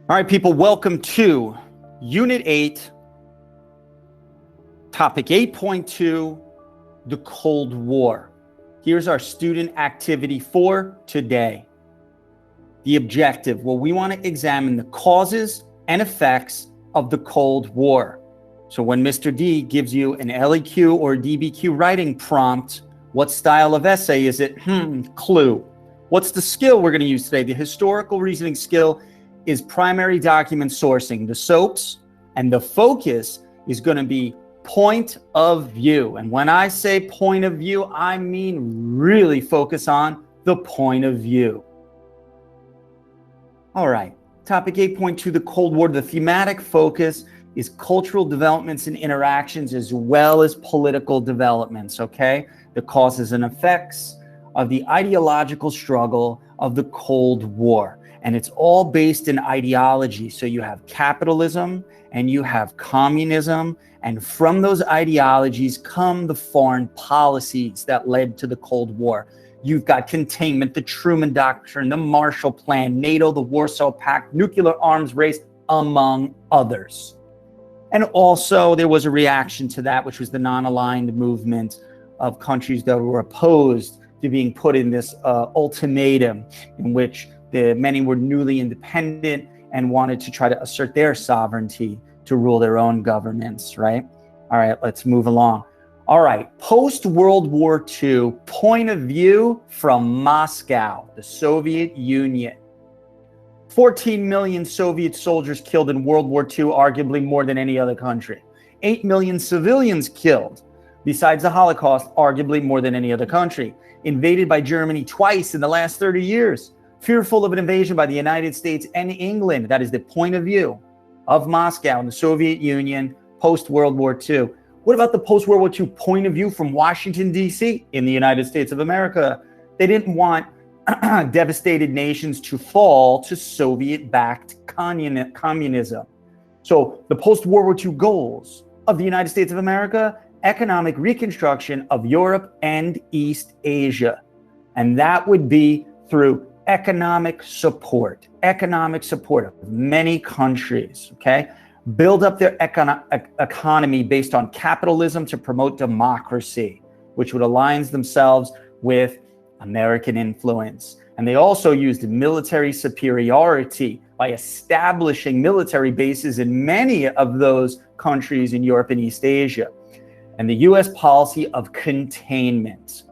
All right, people, welcome to Unit 8, Topic 8.2, the Cold War. Here's our student activity for today. The objective, well, we want to examine the causes and effects of the Cold War. So when Mr. D gives you an LEQ or DBQ writing prompt, what style of essay is it? Clue. What's the skill we're going to use today? The historical reasoning skill is primary document sourcing, the SOAPs, and the focus is going to be point of view. And when I say point of view, I mean really focus on the point of view. All right, topic 8.2, the Cold War. The thematic focus is cultural developments and interactions as well as political developments, okay? The causes and effects of the ideological struggle of the Cold War. And it's all based in ideology. So you have capitalism and you have communism. And from those ideologies come the foreign policies that led to the Cold War. You've got containment, the Truman Doctrine, the Marshall Plan, NATO, the Warsaw Pact, nuclear arms race, among others. And also there was a reaction to that, which was the non-aligned movement of countries that were opposed to being put in this ultimatum in which many were newly independent and wanted to try to assert their sovereignty to rule their own governments, right? All right, let's move along. All right, post-World War II, point of view from Moscow, the Soviet Union. 14 million Soviet soldiers killed in World War II, arguably more than any other country. 8 million civilians killed, besides the Holocaust, arguably more than any other country. Invaded by Germany twice in the last 30 years. Fearful of an invasion by the United States and England. That is the point of view of Moscow and the Soviet Union post-World War II. What about the post-World War II point of view from Washington, D.C. in the United States of America? They didn't want devastated nations to fall to Soviet-backed communism. So the post-World War II goals of the United States of America, economic reconstruction of Europe and East Asia. And that would be through economic support of many countries, okay? Build up their economy based on capitalism to promote democracy, which would align themselves with American influence. And they also used military superiority by establishing military bases in many of those countries in Europe and East Asia. And the US policy of containment.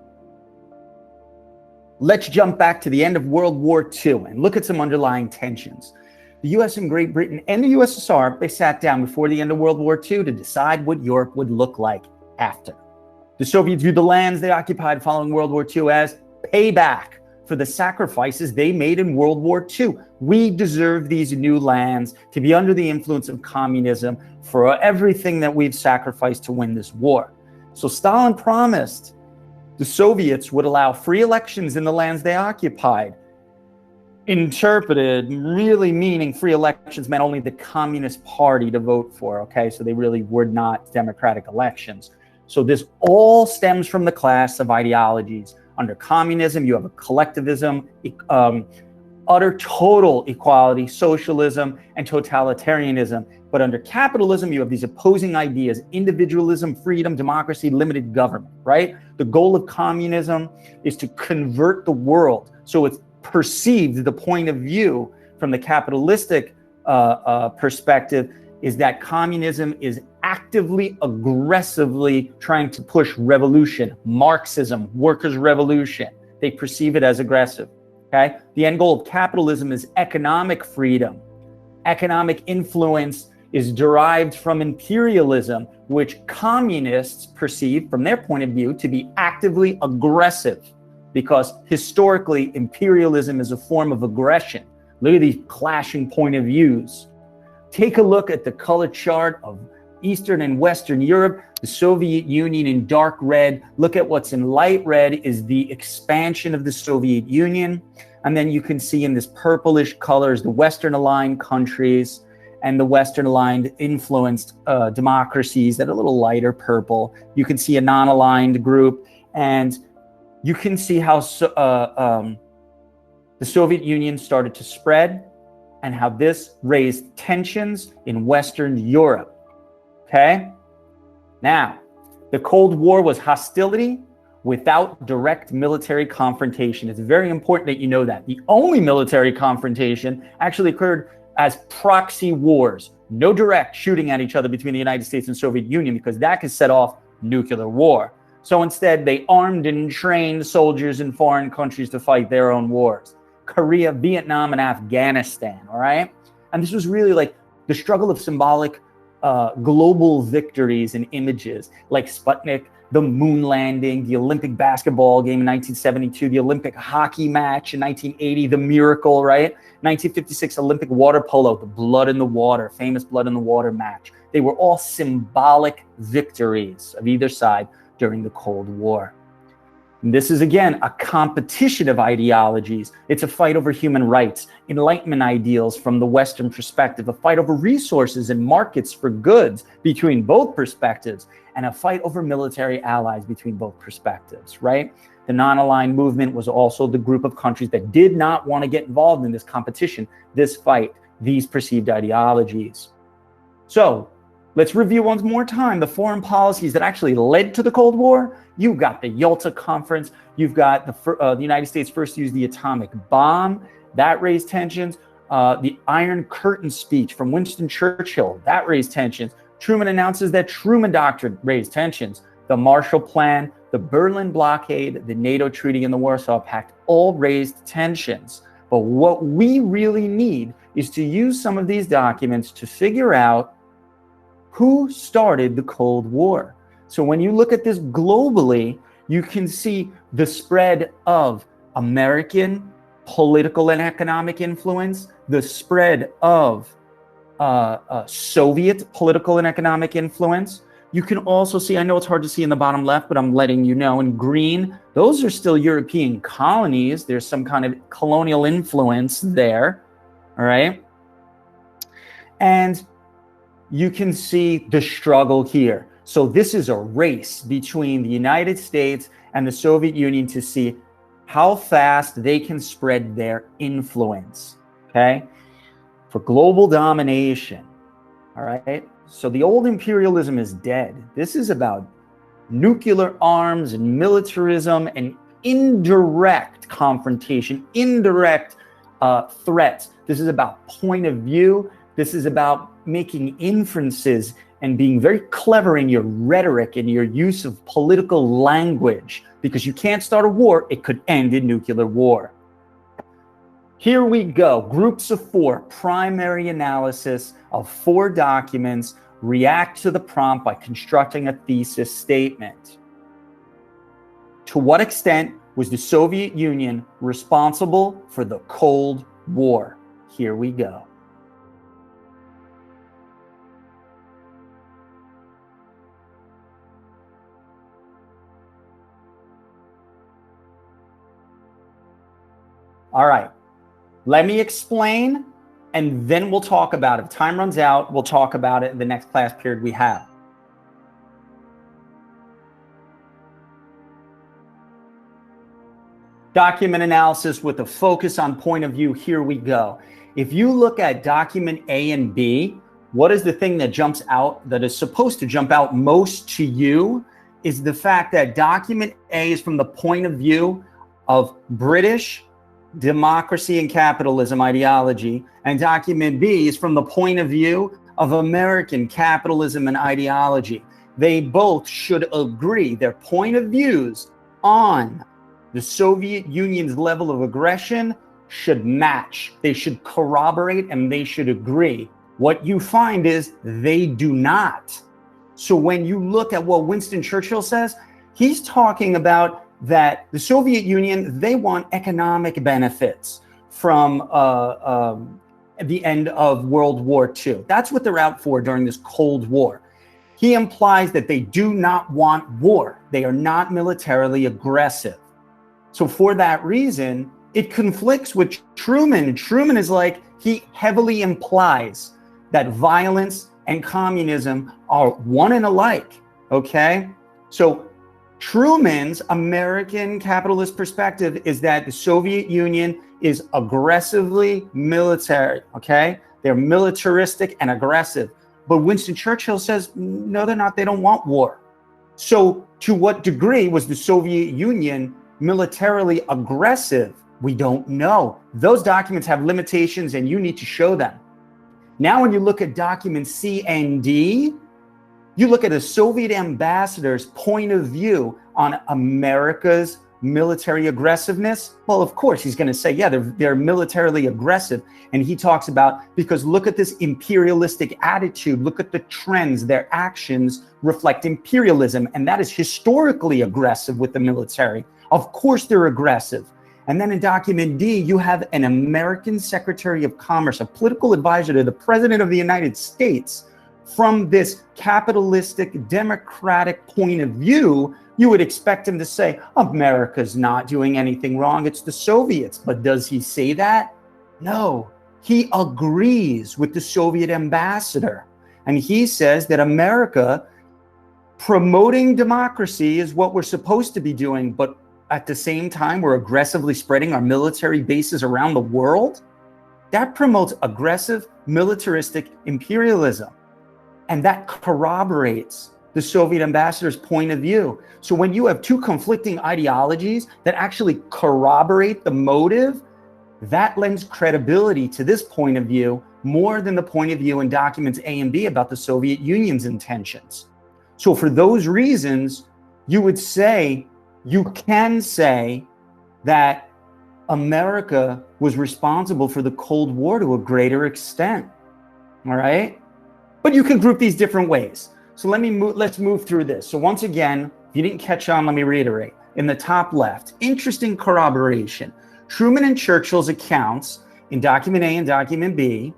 Let's jump back to the end of World War II and look at some underlying tensions. The US and Great Britain and the USSR, they sat down before the end of World War II to decide what Europe would look like after. The Soviets viewed the lands they occupied following World War II as payback for the sacrifices they made in World War II. We deserve these new lands to be under the influence of communism for everything that we've sacrificed to win this war. So Stalin promised the Soviets would allow free elections in the lands they occupied. Interpreted, really meaning free elections meant only the Communist Party to vote for, okay? So they really were not democratic elections. So this all stems from the class of ideologies. Under communism, you have a collectivism, utter total equality, socialism, and totalitarianism. But under capitalism, you have these opposing ideas: individualism, freedom, democracy, limited government, right? The goal of communism is to convert the world. So it's perceived, the point of view from the capitalistic perspective is that communism is actively, aggressively trying to push revolution, Marxism, workers' revolution. They perceive it as aggressive, okay? The end goal of capitalism is economic freedom. Economic influence is derived from imperialism, which communists perceive, from their point of view, to be actively aggressive, because historically, imperialism is a form of aggression. Look at these clashing point of views. Take a look at the color chart of Eastern and Western Europe, the Soviet Union in dark red. Look at what's in light red is the expansion of the Soviet Union. And then you can see in this purplish colors, the Western aligned countries and the Western aligned influenced democracies that are a little lighter purple. You can see a non-aligned group, and you can see how the Soviet Union started to spread and how this raised tensions in Western Europe. Okay? Now, the Cold War was hostility without direct military confrontation. It's very important that you know that. The only military confrontation actually occurred as proxy wars. No direct shooting at each other between the United States and Soviet Union, because that could set off nuclear war. So instead, they armed and trained soldiers in foreign countries to fight their own wars. Korea, Vietnam, and Afghanistan, all right? And this was really like the struggle of symbolic global victories and images, like Sputnik, the moon landing, the Olympic basketball game in 1972, the Olympic hockey match in 1980, the miracle, right? 1956 Olympic water polo, the blood in the water, famous blood in the water match. They were all symbolic victories of either side during the Cold War. And this is, again, a competition of ideologies. It's a fight over human rights, Enlightenment ideals from the Western perspective, a fight over resources and markets for goods between both perspectives, and a fight over military allies between both perspectives, right? The non-aligned movement was also the group of countries that did not want to get involved in this competition, this fight, these perceived ideologies. So let's review one more time the foreign policies that actually led to the Cold War. You've got the Yalta Conference. You've got the United States first used the atomic bomb. That raised tensions. The Iron Curtain speech from Winston Churchill. That raised tensions. Truman announces that Truman Doctrine raised tensions. The Marshall Plan, the Berlin Blockade, the NATO Treaty, and the Warsaw Pact all raised tensions. But what we really need is to use some of these documents to figure out who started the Cold War. So when you look at this globally, you can see the spread of American political and economic influence, the spread of Soviet political and economic influence. You can also see, I know it's hard to see in the bottom left, but I'm letting you know, in green, those are still European colonies. There's some kind of colonial influence there, all right? And you can see the struggle here. So this is a race between the United States and the Soviet Union to see how fast they can spread their influence, okay? For global domination, all right? So the old imperialism is dead. This is about nuclear arms and militarism and indirect confrontation, indirect threats. This is about point of view. This is about making inferences and being very clever in your rhetoric and your use of political language, because you can't start a war, it could end in nuclear war. Here we go, groups of four, primary analysis of 4 documents, react to the prompt by constructing a thesis statement. To what extent was the Soviet Union responsible for the Cold War? Here we go. All right, let me explain, and then we'll talk about it. If time runs out, we'll talk about it in the next class period we have. Document analysis with a focus on point of view. Here we go. If you look at document A and B, what is the thing that jumps out, that is supposed to jump out most to you, is the fact that document A is from the point of view of British democracy and capitalism ideology, and document B is from the point of view of American capitalism and ideology. They both should agree. Their point of views on the Soviet Union's level of aggression should match. They should corroborate and they should agree. What you find is they do not. So when you look at what Winston Churchill says, he's talking about that the Soviet Union, they want economic benefits from the end of World War II. That's what they're out for during this Cold War. He implies that they do not want war. They are not militarily aggressive. So for that reason, it conflicts with Truman. Truman is like, he heavily implies that violence and communism are one and alike, okay? So Truman's American capitalist perspective is that the Soviet Union is aggressively military, okay? They're militaristic and aggressive. But Winston Churchill says, no, they're not. They don't want war. So to what degree was the Soviet Union militarily aggressive? We don't know. Those documents have limitations and you need to show them. Now, when you look at documents C and D, you look at a Soviet ambassador's point of view on America's military aggressiveness. Well, of course, he's going to say, yeah, they're militarily aggressive. And he talks about, because look at this imperialistic attitude. Look at the trends. Their actions reflect imperialism. And that is historically aggressive with the military. Of course, they're aggressive. And then in document D, you have an American Secretary of Commerce, a political advisor to the President of the United States. From this capitalistic, democratic point of view, you would expect him to say, America's not doing anything wrong, it's the Soviets. But does he say that? No, he agrees with the Soviet ambassador. And he says that America promoting democracy is what we're supposed to be doing, but at the same time, we're aggressively spreading our military bases around the world. That promotes aggressive, militaristic imperialism. And that corroborates the Soviet ambassador's point of view. So when you have two conflicting ideologies that actually corroborate the motive, that lends credibility to this point of view more than the point of view in documents A and B about the Soviet Union's intentions. So for those reasons, you would say, you can say that America was responsible for the Cold War to a greater extent, all right? But you can group these different ways. So let's move through this. So once again, if you didn't catch on, let me reiterate. In the top left, interesting corroboration. Truman and Churchill's accounts in document A and document B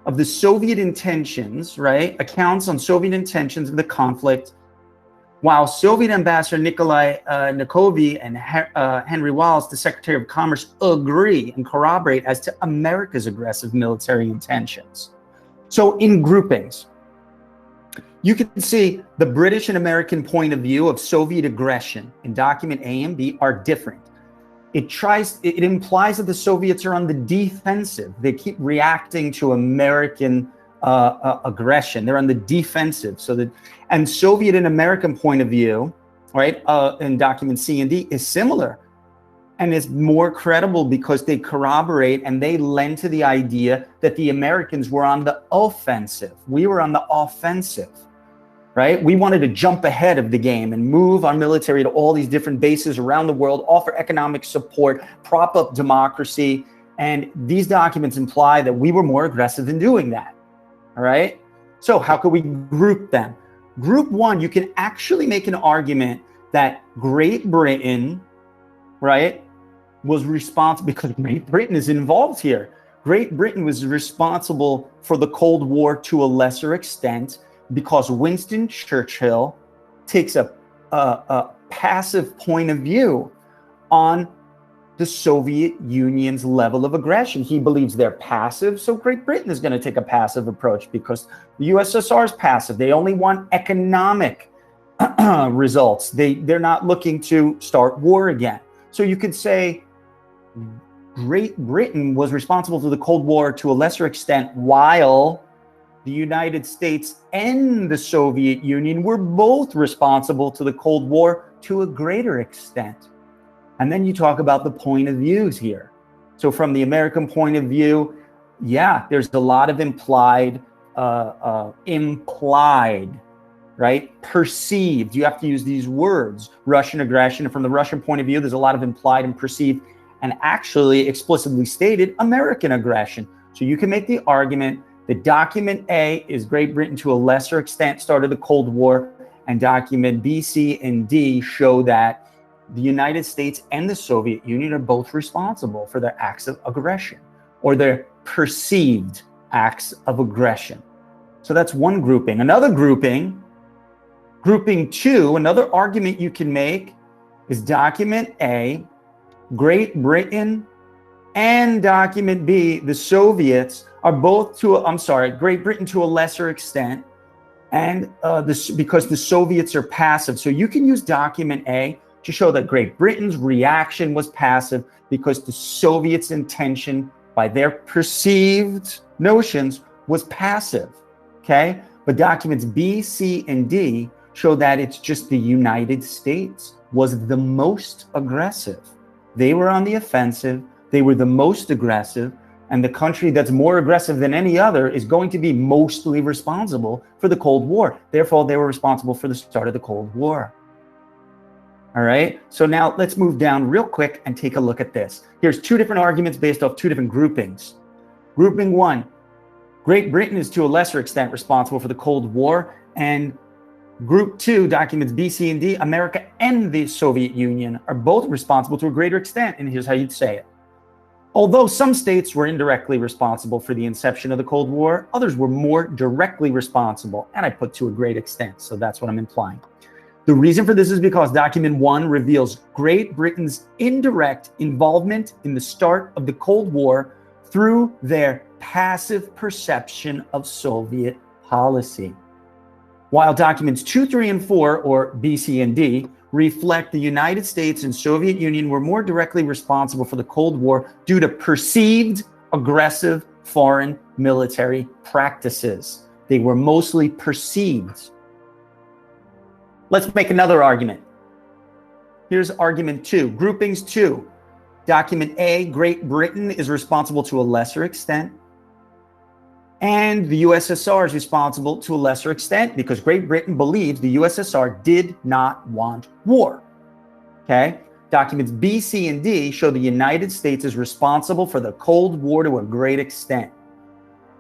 of the Soviet intentions, right? Accounts on Soviet intentions of the conflict, while Soviet Ambassador Nikolai Nikovy and Henry Wallace, the Secretary of Commerce, agree and corroborate as to America's aggressive military intentions. So in groupings, you can see the British and American point of view of Soviet aggression in document A and B are different. It implies that the Soviets are on the defensive. They keep reacting to American aggression. They're on the defensive. And Soviet and American point of view, right, in document C and D is similar and is more credible because they corroborate and they lend to the idea that the Americans were on the offensive. We were on the offensive, right? We wanted to jump ahead of the game and move our military to all these different bases around the world, offer economic support, prop up democracy. And these documents imply that we were more aggressive in doing that, all right? So how could we group them? Group one, you can actually make an argument that Great Britain, right, was responsible, because Great Britain is involved here. Great Britain was responsible for the Cold War to a lesser extent because Winston Churchill takes a passive point of view on the Soviet Union's level of aggression. He believes they're passive, so Great Britain is going to take a passive approach because the USSR is passive. They only want economic results. They're not looking to start war again. So you could say Great Britain was responsible for the Cold War to a lesser extent, while the United States and the Soviet Union were both responsible to the Cold War to a greater extent. And then you talk about the point of views here. So from the American point of view, yeah, there's a lot of implied, right? Perceived. You have to use these words, Russian aggression. And from the Russian point of view, there's a lot of implied and perceived and actually explicitly stated American aggression. So you can make the argument that document A is Great Britain to a lesser extent started the Cold War, and document B, C, and D show that the United States and the Soviet Union are both responsible for their acts of aggression or their perceived acts of aggression. So that's one grouping. Another grouping, grouping two, another argument you can make is document A, Great Britain, and document B, the Soviets are both Great Britain to a lesser extent, and because the Soviets are passive. So you can use document A to show that Great Britain's reaction was passive because the Soviets' intention by their perceived notions was passive, okay? But documents B, C, and D show that it's just the United States was the most aggressive. They were on the offensive, they were the most aggressive, and the country that's more aggressive than any other is going to be mostly responsible for the Cold War. Therefore, they were responsible for the start of the Cold War. All right, so now let's move down real quick and take a look at this. Here's two different arguments based off two different groupings. Grouping one, Great Britain is to a lesser extent responsible for the Cold War, and group two, documents B, C, and D, America and the Soviet Union are both responsible to a greater extent, and here's how you'd say it. Although some states were indirectly responsible for the inception of the Cold War, others were more directly responsible, and I put to a great extent, so that's what I'm implying. The reason for this is because document 1 reveals Great Britain's indirect involvement in the start of the Cold War through their passive perception of Soviet policy. While documents 2, 3, and 4, or B, C, and D, reflect the United States and Soviet Union were more directly responsible for the Cold War due to perceived aggressive foreign military practices. They were mostly perceived. Let's make another argument. Here's argument 2, groupings 2. Document A, Great Britain is responsible to a lesser extent, and the USSR is responsible to a lesser extent because Great Britain believes the USSR did not want war. Okay? Documents B, C, and D show the United States is responsible for the Cold War to a great extent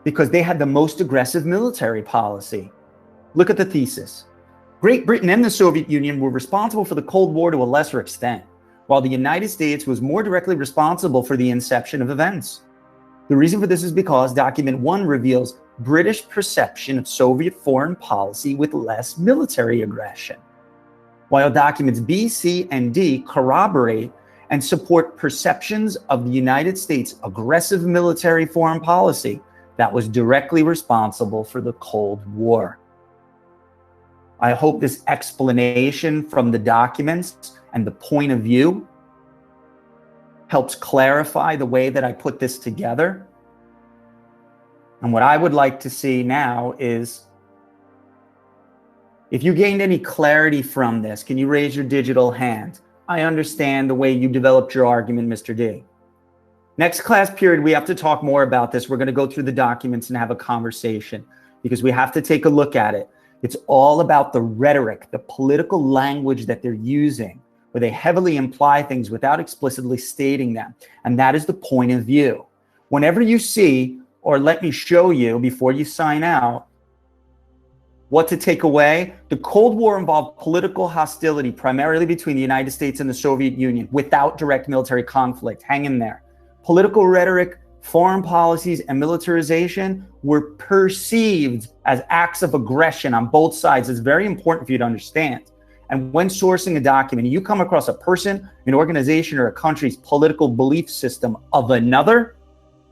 because they had the most aggressive military policy. Look at the thesis. Great Britain and the Soviet Union were responsible for the Cold War to a lesser extent, while the United States was more directly responsible for the inception of events. The reason for this is because document 1 reveals British perception of Soviet foreign policy with less military aggression, while documents B, C, and D corroborate and support perceptions of the United States' aggressive military foreign policy that was directly responsible for the Cold War. I hope this explanation from the documents and the point of view helps clarify the way that I put this together. And what I would like to see now is, if you gained any clarity from this, can you raise your digital hand? I understand the way you developed your argument, Mr. D. Next class period, we have to talk more about this. We're going to go through the documents and have a conversation because we have to take a look at it. It's all about the rhetoric, the political language that they're using, where they heavily imply things without explicitly stating them. And that is the point of view. Whenever you see, or let me show you before you sign out, what to take away, the Cold War involved political hostility, primarily between the United States and the Soviet Union, without direct military conflict. Hang in there. Political rhetoric, foreign policies, and militarization were perceived as acts of aggression on both sides. It's very important for you to understand. And when sourcing a document, you come across a person, an organization, or a country's political belief system of another,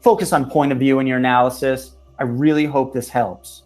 focus on point of view in your analysis. I really hope this helps.